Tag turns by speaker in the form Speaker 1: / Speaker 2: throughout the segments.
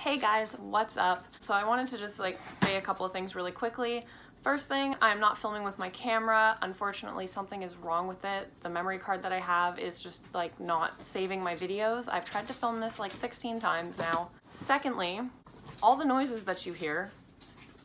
Speaker 1: Hey guys, what's up? So I wanted to just say a couple of things really quickly. First thing, I'm not filming with my camera. Unfortunately, something is wrong with it. The memory card that I have is just not saving my videos. I've tried to film this 16 times now. Secondly, all the noises that you hear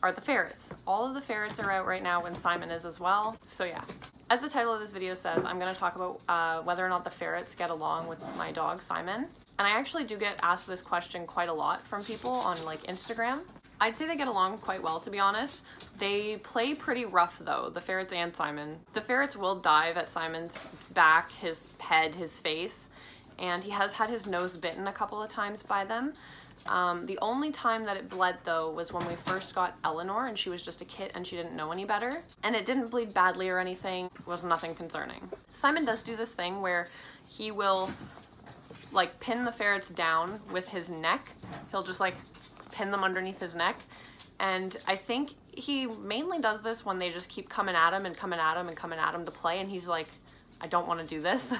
Speaker 1: are the ferrets. All of the ferrets are out right now when Simon is as well. So yeah. As the title of this video says, I'm going to talk about whether or not the ferrets get along with my dog Simon. And I actually do get asked this question quite a lot from people on Instagram. I'd say they get along quite well, to be honest. They play pretty rough though, the ferrets and Simon. The ferrets will dive at Simon's back, his head, his face, and he has had his nose bitten a couple of times by them. The only time that it bled though was when we first got Eleanor and she was just a kit and she didn't know any better. And it didn't bleed badly or anything, it was nothing concerning. Simon does do this thing where he will pin the ferrets down with his neck. He'll just pin them underneath his neck. And I think he mainly does this when they just keep coming at him and coming at him and coming at him to play, and he's like, I don't want to do this.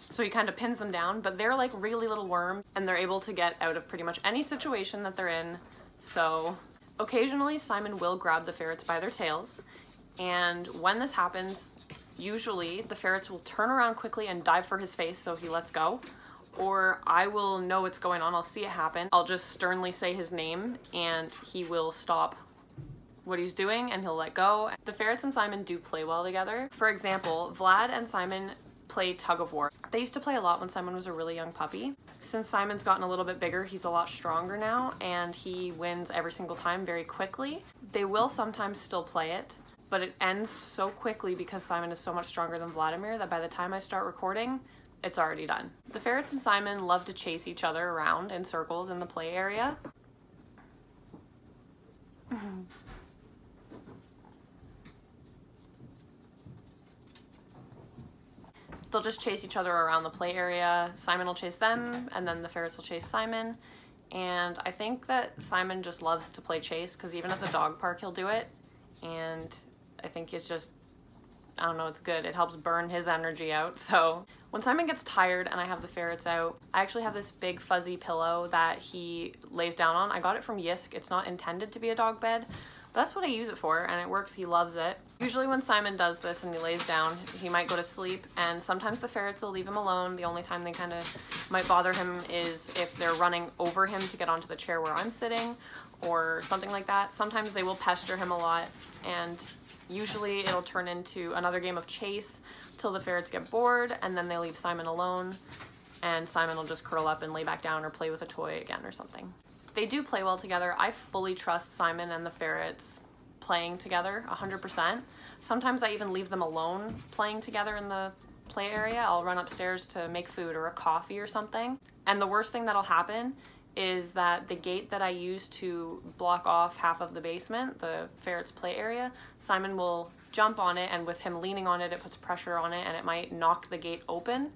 Speaker 1: So he kind of pins them down, but they're really little worms and they're able to get out of pretty much any situation that they're in. So occasionally Simon will grab the ferrets by their tails, and when this happens, usually the ferrets will turn around quickly and dive for his face so he lets go. Or I will know what's going on, I'll see it happen. I'll just sternly say his name and he will stop what he's doing and he'll let go. The ferrets and Simon do play well together. For example, Vlad and Simon play tug of war. They used to play a lot when Simon was a really young puppy. Since Simon's gotten a little bit bigger, he's a lot stronger now and he wins every single time very quickly. They will sometimes still play it, but it ends so quickly because Simon is so much stronger than Vladimir that by the time I start recording, it's already done. The ferrets and Simon love to chase each other around in circles in the play area. They'll just chase each other around the play area. Simon will chase them, and then the ferrets will chase Simon. And I think that Simon just loves to play chase, because even at the dog park he'll do it. And I think it's just, I don't know, it's good. It helps burn his energy out. So when Simon gets tired and I have the ferrets out, I actually have this big fuzzy pillow that he lays down on. I got it from Yisk. It's not intended to be a dog bed, but that's what I use it for, and it works. He loves it. Usually when Simon does this and he lays down, he might go to sleep, and sometimes the ferrets will leave him alone. The only time they kind of might bother him is if they're running over him to get onto the chair where I'm sitting or something like that. Sometimes they will pester him a lot, and usually it'll turn into another game of chase till the ferrets get bored, and then they leave Simon alone, and Simon will just curl up and lay back down or play with a toy again or something. They do play well together. I fully trust Simon and the ferrets playing together 100%. Sometimes I even leave them alone playing together in the play area. I'll run upstairs to make food or a coffee or something. And the worst thing that'll happen is that the gate that I use to block off half of the basement, the ferrets play area, Simon will jump on it, and with him leaning on it, it puts pressure on it and it might knock the gate open.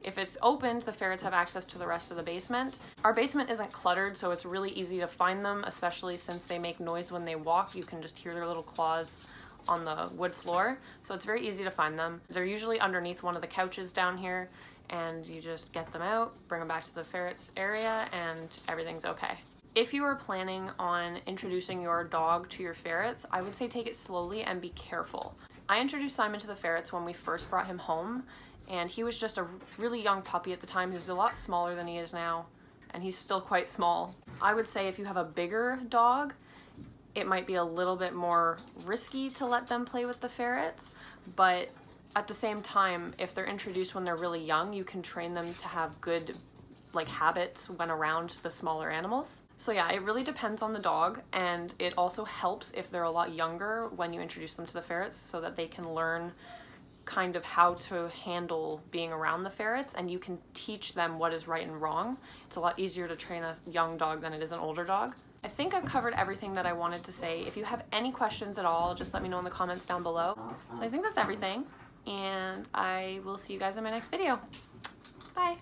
Speaker 1: If it's opened, the ferrets have access to the rest of the basement. Our basement isn't cluttered, so it's really easy to find them, especially since they make noise when they walk. You can just hear their little claws on the wood floor, so it's very easy to find them. They're usually underneath one of the couches down here, and you just get them out, bring them back to the ferrets area, and everything's okay. If you are planning on introducing your dog to your ferrets, I would say take it slowly and be careful. I introduced Simon to the ferrets when we first brought him home, and he was just a really young puppy at the time. He was a lot smaller than he is now, and he's still quite small. I would say if you have a bigger dog, it might be a little bit more risky to let them play with the ferrets, but at the same time, if they're introduced when they're really young, you can train them to have good habits when around the smaller animals. So yeah, it really depends on the dog, and it also helps if they're a lot younger when you introduce them to the ferrets so that they can learn kind of how to handle being around the ferrets, and you can teach them what is right and wrong. It's a lot easier to train a young dog than it is an older dog. I think I've covered everything that I wanted to say. If you have any questions at all, just let me know in the comments down below. So I think that's everything, and I will see you guys in my next video. Bye!